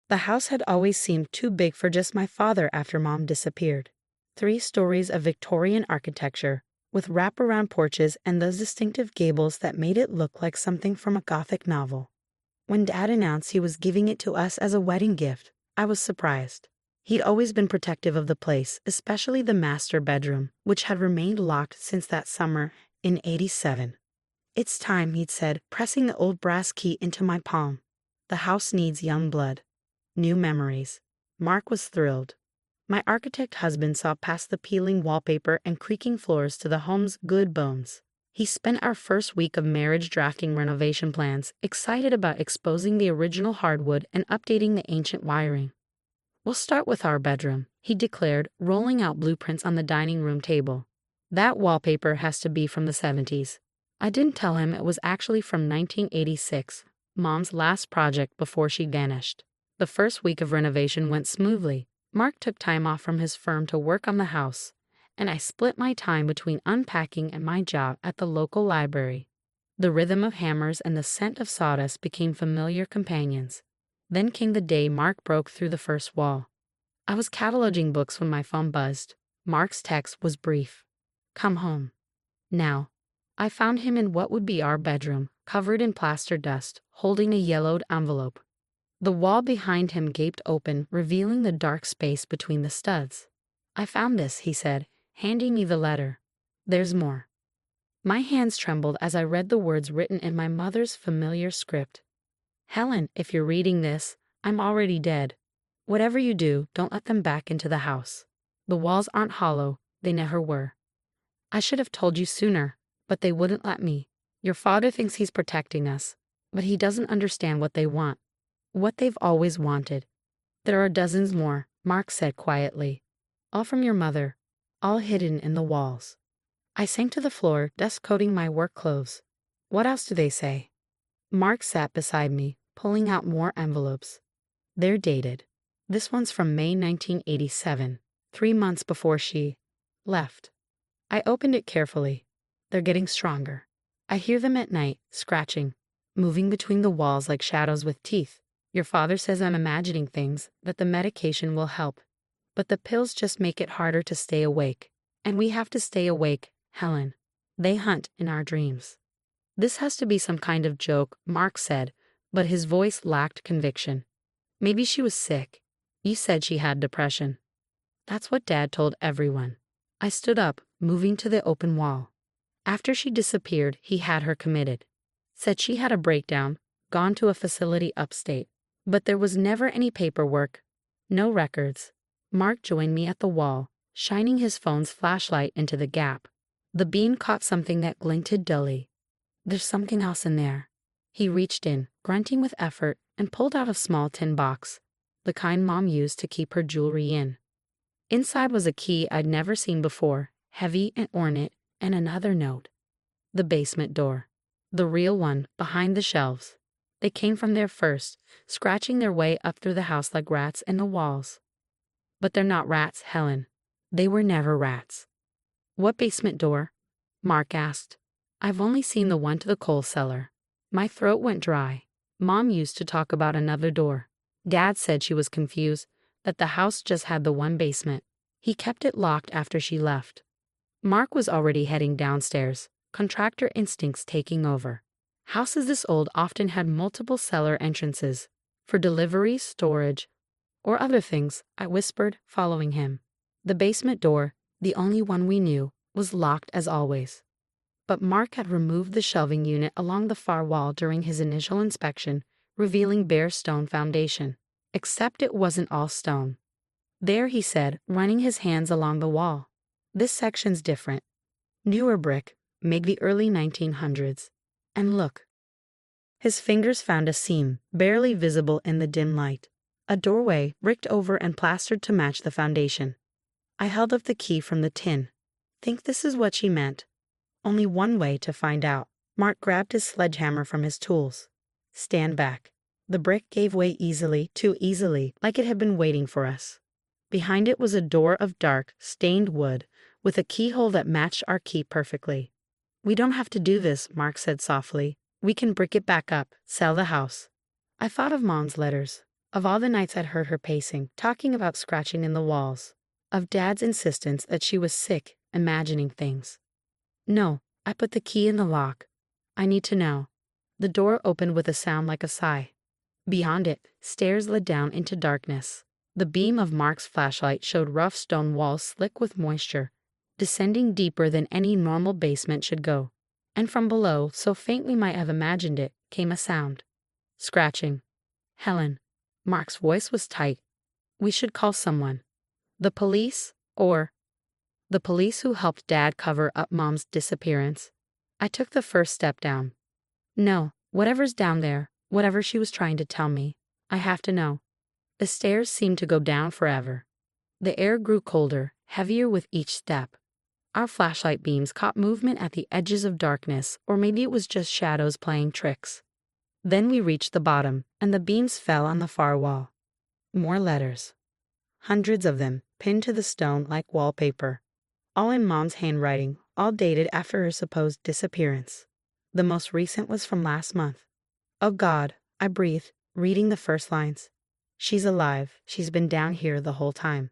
The house had always seemed too big for just my father after Mom disappeared. 3 stories of Victorian architecture, with wraparound porches and those distinctive gables that made it look like something from a Gothic novel. When Dad announced he was giving it to us as a wedding gift, I was surprised. He'd always been protective of the place, especially the master bedroom, which had remained locked since that summer in '87. "It's time," he'd said, pressing the old brass key into my palm. "The house needs young blood. New memories." Mark was thrilled. My architect husband saw past the peeling wallpaper and creaking floors to the home's good bones. He spent our first week of marriage drafting renovation plans, excited about exposing the original hardwood and updating the ancient wiring. "We'll start with our bedroom," he declared, rolling out blueprints on the dining room table. "That wallpaper has to be from the '70s. I didn't tell him it was actually from 1986, Mom's last project before she vanished. The first week of renovation went smoothly. Mark took time off from his firm to work on the house, and I split my time between unpacking and my job at the local library. The rhythm of hammers and the scent of sawdust became familiar companions. Then came the day Mark broke through the first wall. I was cataloging books when my phone buzzed. Mark's text was brief. "Come home." Now, I found him in what would be our bedroom, covered in plaster dust, holding a yellowed envelope. The wall behind him gaped open, revealing the dark space between the studs. "I found this," he said, handing me the letter. "There's more." My hands trembled as I read the words written in my mother's familiar script. "Helen, if you're reading this, I'm already dead. Whatever you do, don't let them back into the house. The walls aren't hollow, they never were. I should have told you sooner, but they wouldn't let me. Your father thinks he's protecting us, but he doesn't understand what they want. What they've always wanted. There are dozens more," Mark said quietly. "All from your mother, all hidden in the walls." I sank to the floor, dust coating my work clothes. "What else do they say?" Mark sat beside me, pulling out more envelopes. They're dated. This one's from May 1987, 3 months before she left. I opened it carefully. They're getting stronger. I hear them at night, scratching, moving between the walls like shadows with teeth. Your father says I'm imagining things, that the medication will help. But the pills just make it harder to stay awake. And we have to stay awake, Helen. They hunt in our dreams. "This has to be some kind of joke," Mark said, but his voice lacked conviction. "Maybe she was sick. You said she had depression." "That's what Dad told everyone." I stood up, moving to the open wall. "After she disappeared, he had her committed. Said she had a breakdown, gone to a facility upstate. But there was never any paperwork, no records." Mark joined me at the wall, shining his phone's flashlight into the gap. The beam caught something that glinted dully. "There's something else in there." He reached in, grunting with effort, and pulled out a small tin box, the kind Mom used to keep her jewelry in. Inside was a key I'd never seen before, heavy and ornate, and another note. The basement door. The real one, behind the shelves. They came from there first, scratching their way up through the house like rats in the walls. But they're not rats, Helen. They were never rats. "What basement door?" Mark asked. "I've only seen the one to the coal cellar." My throat went dry. Mom used to talk about another door. Dad said she was confused, that the house just had the one basement. He kept it locked after she left. Mark was already heading downstairs, contractor instincts taking over. Houses this old often had multiple cellar entrances, for delivery, storage, or other things, I whispered, following him. The basement door, the only one we knew, was locked as always. But Mark had removed the shelving unit along the far wall during his initial inspection, revealing bare stone foundation. Except it wasn't all stone. "There," he said, running his hands along the wall. "This section's different. Newer brick, made the early 1900s. And look." His fingers found a seam, barely visible in the dim light. A doorway, bricked over and plastered to match the foundation. I held up the key from the tin. "Think this is what she meant?" "Only one way to find out." Mark grabbed his sledgehammer from his tools. "Stand back." The brick gave way easily, too easily, like it had been waiting for us. Behind it was a door of dark, stained wood, with a keyhole that matched our key perfectly. "We don't have to do this," Mark said softly. "We can brick it back up, sell the house." I thought of Mom's letters, Of all the nights I'd heard her pacing, talking about scratching in the walls. Of Dad's insistence that she was sick, imagining things. No, I put the key in the lock. I need to know. The door opened with a sound like a sigh. Beyond it, stairs led down into darkness. The beam of Mark's flashlight showed rough stone walls slick with moisture, descending deeper than any normal basement should go. And from below, so faint we might have imagined it, came a sound. Scratching. Helen. Mark's voice was tight. We should call someone. The police, or the police who helped Dad cover up Mom's disappearance. I took the first step down. No, whatever's down there, whatever she was trying to tell me, I have to know. The stairs seemed to go down forever. The air grew colder, heavier with each step. Our flashlight beams caught movement at the edges of darkness, or maybe it was just shadows playing tricks. Then we reached the bottom, and the beams fell on the far wall. More letters. Hundreds of them, pinned to the stone like wallpaper. All in Mom's handwriting, all dated after her supposed disappearance. The most recent was from last month. Oh God, I breathed, reading the first lines. She's alive. She's been down here the whole time.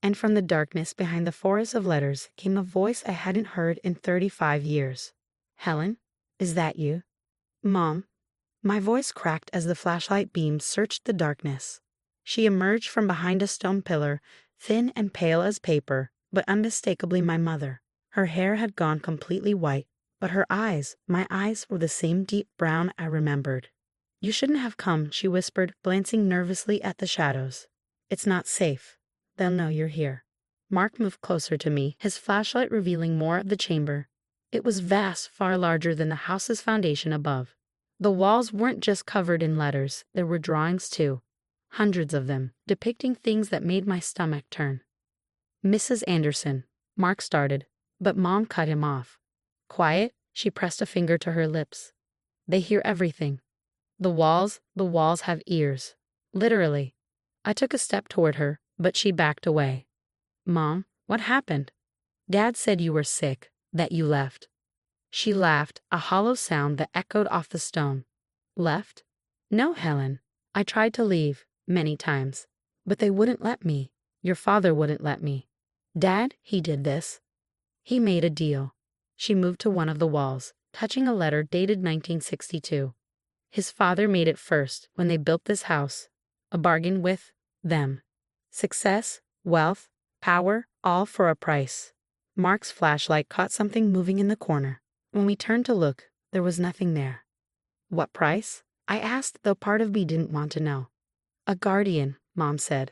And from the darkness behind the forest of letters came a voice I hadn't heard in 35 years. Helen, is that you? Mom. My voice cracked as the flashlight beam searched the darkness. She emerged from behind a stone pillar, thin and pale as paper, but unmistakably my mother. Her hair had gone completely white, but her eyes, my eyes, were the same deep brown I remembered. You shouldn't have come, she whispered, glancing nervously at the shadows. It's not safe. They'll know you're here. Mark moved closer to me, his flashlight revealing more of the chamber. It was vast, far larger than the house's foundation above. The walls weren't just covered in letters, there were drawings too. Hundreds of them, depicting things that made my stomach turn. Mrs. Anderson, Mark started, but Mom cut him off. Quiet, she pressed a finger to her lips. They hear everything. The walls have ears. Literally. I took a step toward her, but she backed away. Mom, what happened? Dad said you were sick, that you left. She laughed, a hollow sound that echoed off the stone. Left? No, Helen. I tried to leave, many times. But they wouldn't let me. Your father wouldn't let me. Dad, he did this. He made a deal. She moved to one of the walls, touching a letter dated 1962. His father made it first, when they built this house. A bargain with them. Success, wealth, power, all for a price. Mark's flashlight caught something moving in the corner. When we turned to look, there was nothing there. What price? I asked, though part of me didn't want to know. A guardian, Mom said.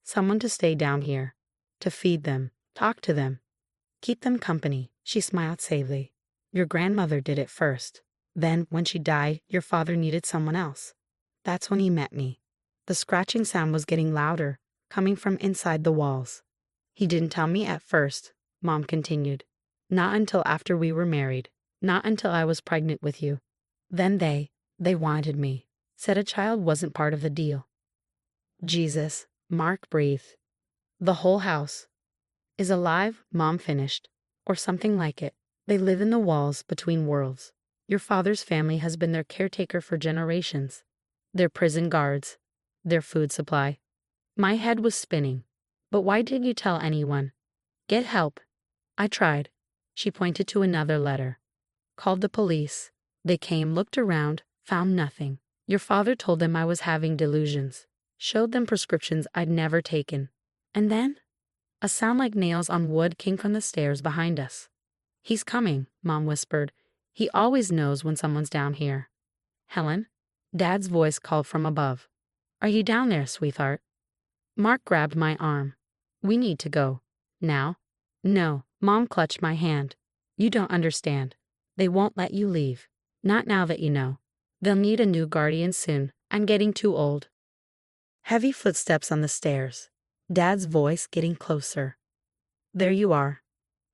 Someone to stay down here. To feed them, talk to them. Keep them company, she smiled savely. Your grandmother did it first. Then, when she died, your father needed someone else. That's when he met me. The scratching sound was getting louder, coming from inside the walls. He didn't tell me at first, Mom continued. Not until after we were married. Not until I was pregnant with you. Then they wanted me. Said a child wasn't part of the deal. Jesus, Mark breathed. The whole house is alive, Mom finished. Or something like it. They live in the walls between worlds. Your father's family has been their caretaker for generations. Their prison guards. Their food supply. My head was spinning. But why didn't you tell anyone? Get help. I tried. She pointed to another letter. Called the police. They came, looked around, found nothing. Your father told them I was having delusions. Showed them prescriptions I'd never taken. And then? A sound like nails on wood came from the stairs behind us. He's coming, Mom whispered. He always knows when someone's down here. Helen? Dad's voice called from above. Are you down there, sweetheart? Mark grabbed my arm. We need to go. Now? No, Mom clutched my hand. You don't understand. They won't let you leave. Not now that you know. They'll need a new guardian soon. I'm getting too old. Heavy footsteps on the stairs. Dad's voice getting closer. There you are.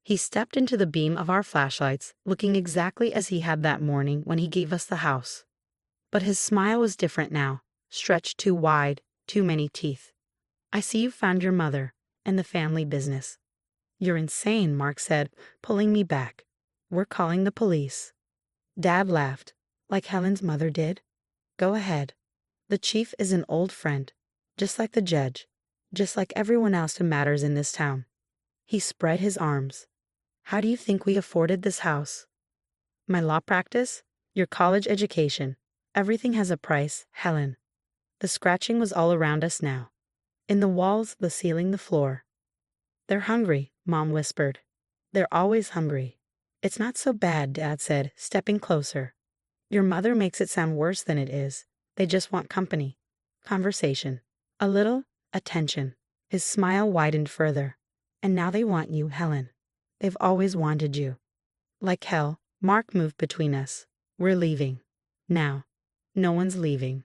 He stepped into the beam of our flashlights, looking exactly as he had that morning when he gave us the house. But his smile was different now, stretched too wide, too many teeth. I see you found your mother, and the family business. You're insane, Mark said, pulling me back. We're calling the police. Dad laughed, like Helen's mother did. Go ahead. The chief is an old friend. just like the judge, just like everyone else who matters in this town. He spread his arms. How do you think we afforded this house? My law practice? Your college education. Everything has a price, Helen. The scratching was all around us now. In the walls, the ceiling, the floor. They're hungry, Mom whispered. They're always hungry. It's not so bad, Dad said, stepping closer. Your mother makes it sound worse than it is. They just want company. Conversation. A little attention. His smile widened further. And now they want you, Helen. They've always wanted you. Like hell, Mark moved between us. We're leaving. Now. No one's leaving.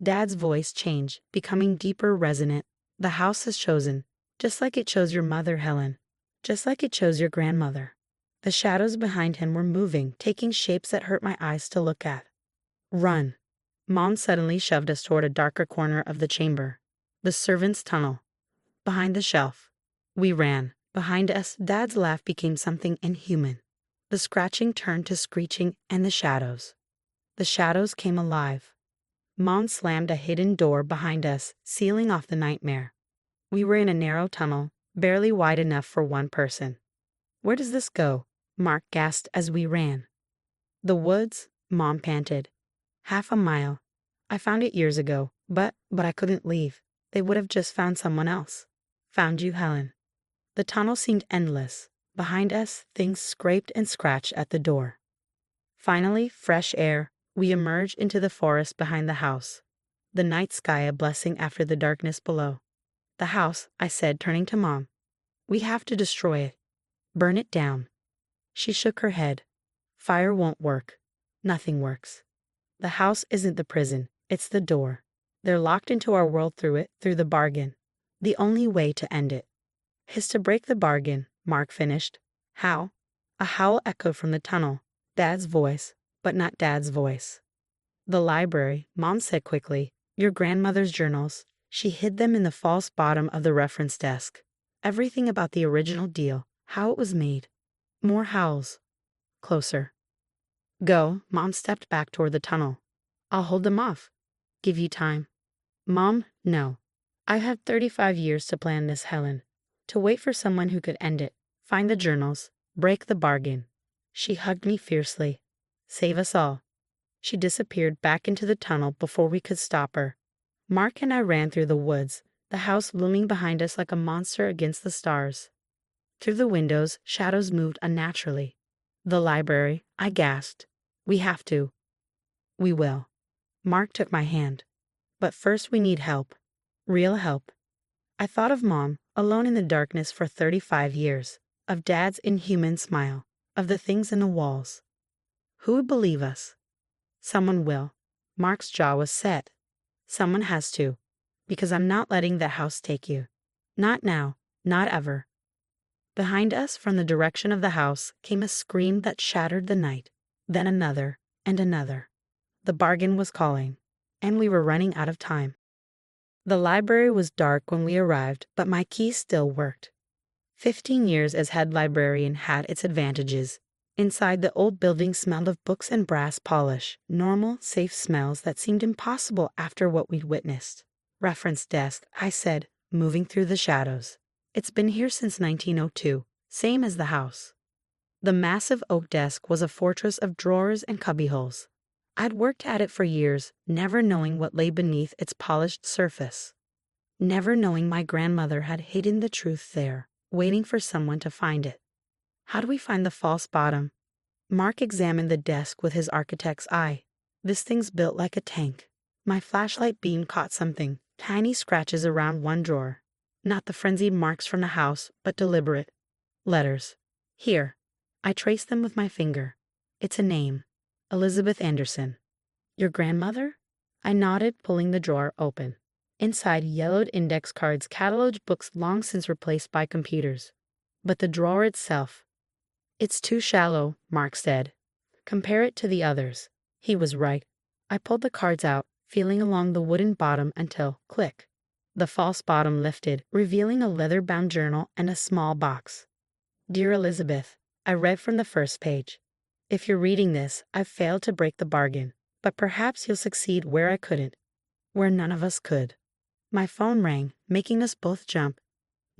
Dad's voice changed, becoming deeper, resonant. The house has chosen, just like it chose your mother, Helen. Just like it chose your grandmother. The shadows behind him were moving, taking shapes that hurt my eyes to look at. Run. Mom suddenly shoved us toward a darker corner of the chamber. The servants' tunnel. Behind the shelf. We ran. Behind us, Dad's laugh became something inhuman. The scratching turned to screeching and the shadows. The shadows came alive. Mom slammed a hidden door behind us, sealing off the nightmare. We were in a narrow tunnel, barely wide enough for one person. Where does this go? Mark gasped as we ran. The woods, Mom panted. 1/2 mile. I found it years ago, but I couldn't leave. They would have just found someone else. Found you, Helen. The tunnel seemed endless. Behind us, things scraped and scratched at the door. Finally, fresh air. We emerged into the forest behind the house. The night sky a blessing after the darkness below. The house, I said, turning to Mom. We have to destroy it. Burn it down. She shook her head. Fire won't work. Nothing works. The house isn't the prison. It's the door. They're locked into our world through it, through the bargain. The only way to end it is to break the bargain, Mark finished. How? A howl echoed from the tunnel. Dad's voice, but not Dad's voice. The library, Mom said quickly. Your grandmother's journals. She hid them in the false bottom of the reference desk. Everything about the original deal, how it was made. More howls. Closer. Go, Mom stepped back toward the tunnel. I'll hold them off. Give you time. Mom, no. I've had 35 years to plan this, Helen. To wait for someone who could end it. Find the journals. Break the bargain. She hugged me fiercely. Save us all. She disappeared back into the tunnel before we could stop her. Mark and I ran through the woods, the house looming behind us like a monster against the stars. Through the windows, shadows moved unnaturally. The library, I gasped. We have to. We will. Mark took my hand. But first we need help. Real help. I thought of Mom, alone in the darkness for 35 years, of Dad's inhuman smile, of the things in the walls. Who would believe us? Someone will. Mark's jaw was set. Someone has to. Because I'm not letting that house take you. Not now. Not ever. Behind us, from the direction of the house, came a scream that shattered the night. Then another, and another. The bargain was calling, and we were running out of time. The library was dark when we arrived, but my key still worked. 15 years as head librarian had its advantages. Inside, the old building smelled of books and brass polish, normal, safe smells that seemed impossible after what we'd witnessed. Reference desk, I said, moving through the shadows. It's been here since 1902, same as the house. The massive oak desk was a fortress of drawers and cubbyholes. I'd worked at it for years, never knowing what lay beneath its polished surface. Never knowing my grandmother had hidden the truth there, waiting for someone to find it. How do we find the false bottom? Mark examined the desk with his architect's eye. This thing's built like a tank. My flashlight beam caught something, tiny scratches around one drawer. Not the frenzied marks from the house, but deliberate. Letters. Here. I traced them with my finger. It's a name. Elizabeth Anderson. Your grandmother? I nodded, pulling the drawer open. Inside, yellowed index cards cataloged books long since replaced by computers. But the drawer itself. It's too shallow, Mark said. Compare it to the others. He was right. I pulled the cards out, feeling along the wooden bottom until, click. The false bottom lifted, revealing a leather-bound journal and a small box. Dear Elizabeth, I read from the first page. If you're reading this, I've failed to break the bargain, but perhaps you'll succeed where I couldn't, where none of us could. My phone rang, making us both jump.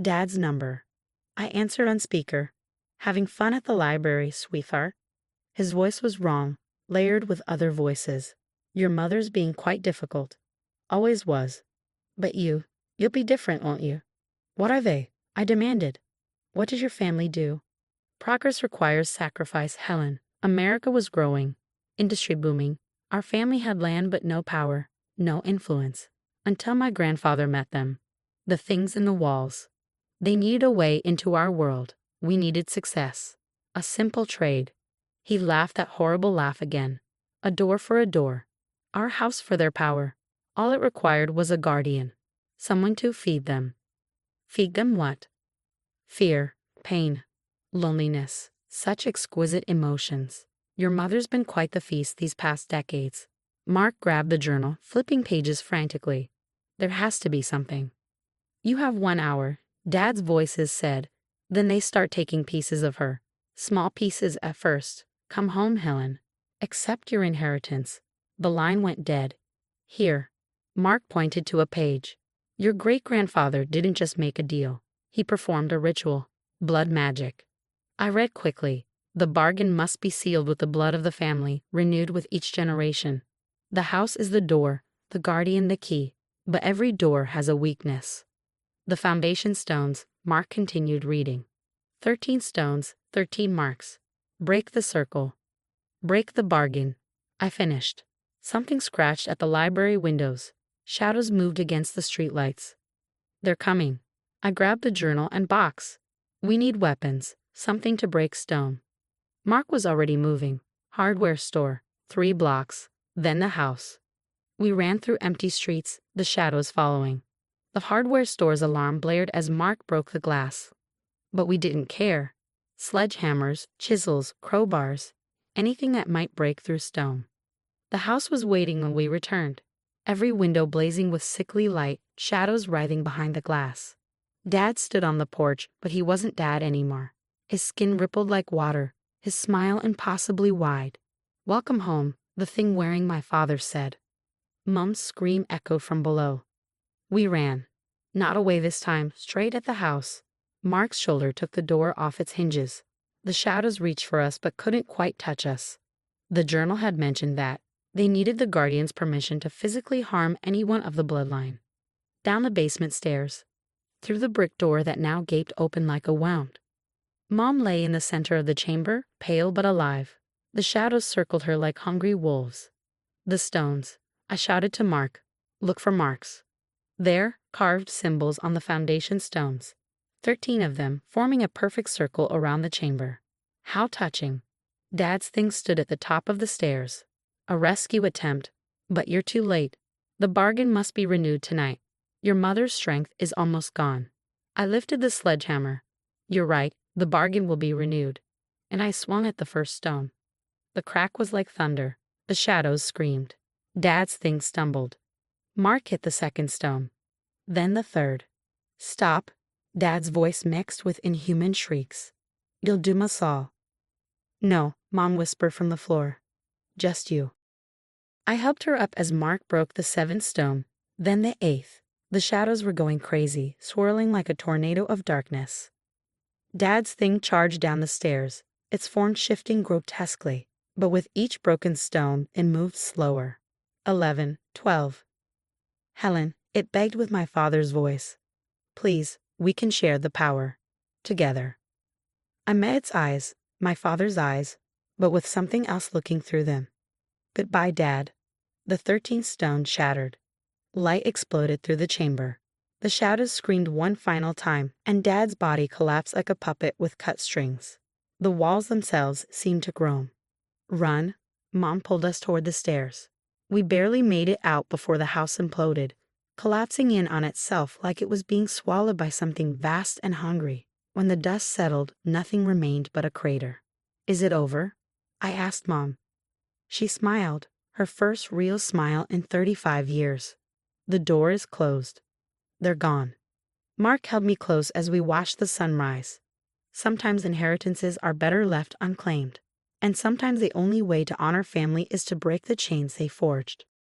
Dad's number. I answered on speaker. Having fun at the library, sweetheart? His voice was wrong, layered with other voices. Your mother's being quite difficult. Always was. But you'll be different, won't you? What are they? I demanded. What does your family do? Progress requires sacrifice, Helen. America was growing. Industry booming. Our family had land but no power, no influence. Until my grandfather met them. The things in the walls. They needed a way into our world. We needed success. A simple trade. He laughed that horrible laugh again. A door for a door. Our house for their power. All it required was a guardian. Someone to feed them. Feed them what? Fear, pain, loneliness. Such exquisite emotions. Your mother's been quite the feast these past decades. Mark grabbed the journal, flipping pages frantically. There has to be something. You have 1 hour, Dad's voices said. Then they start taking pieces of her. Small pieces at first. Come home, Helen. Accept your inheritance. The line went dead. Here. Mark pointed to a page. Your great-grandfather didn't just make a deal. He performed a ritual. Blood magic. I read quickly. The bargain must be sealed with the blood of the family, renewed with each generation. The house is the door, the guardian the key, but every door has a weakness. The foundation stones, Mark continued reading. 13 stones, 13 marks. Break the circle. Break the bargain. I finished. Something scratched at the library windows. Shadows moved against the streetlights. They're coming. I grabbed the journal and box. We need weapons, something to break stone. Mark was already moving. Hardware store, 3 blocks, then the house. We ran through empty streets, the shadows following. The hardware store's alarm blared as Mark broke the glass. But we didn't care. Sledgehammers, chisels, crowbars, anything that might break through stone. The house was waiting when we returned. Every window blazing with sickly light, shadows writhing behind the glass. Dad stood on the porch, but he wasn't Dad anymore. His skin rippled like water, his smile impossibly wide. Welcome home, the thing wearing my father said. Mum's scream echoed from below. We ran. Not away this time, straight at the house. Mark's shoulder took the door off its hinges. The shadows reached for us but couldn't quite touch us. The journal had mentioned that they needed the guardian's permission to physically harm anyone of the bloodline. Down the basement stairs. Through the brick door that now gaped open like a wound. Mom lay in the center of the chamber, pale but alive. The shadows circled her like hungry wolves. The stones. I shouted to Mark. Look for marks. There, carved symbols on the foundation stones. 13 of them, forming a perfect circle around the chamber. How touching. Dad's thing stood at the top of the stairs. A rescue attempt. But you're too late. The bargain must be renewed tonight. Your mother's strength is almost gone. I lifted the sledgehammer. You're right, the bargain will be renewed. And I swung at the first stone. The crack was like thunder. The shadows screamed. Dad's thing stumbled. Mark hit the second stone. Then the third. Stop. Dad's voice mixed with inhuman shrieks. You'll doom us all. No, Mom whispered from the floor. Just you. I helped her up as Mark broke the 7th stone, then the 8th. The shadows were going crazy, swirling like a tornado of darkness. Dad's thing charged down the stairs, its form shifting grotesquely, but with each broken stone it moved slower. 11, 12. Helen, it begged with my father's voice. Please, we can share the power. Together. I met its eyes, my father's eyes, but with something else looking through them. Goodbye, Dad. The 13th stone shattered. Light exploded through the chamber. The shadows screamed one final time, and Dad's body collapsed like a puppet with cut strings. The walls themselves seemed to groan. Run. Mom pulled us toward the stairs. We barely made it out before the house imploded, collapsing in on itself like it was being swallowed by something vast and hungry. When the dust settled, nothing remained but a crater. Is it over? I asked Mom. She smiled, her first real smile in 35 years. The door is closed. They're gone. Mark held me close as we watched the sunrise. Sometimes inheritances are better left unclaimed, and sometimes the only way to honor family is to break the chains they forged.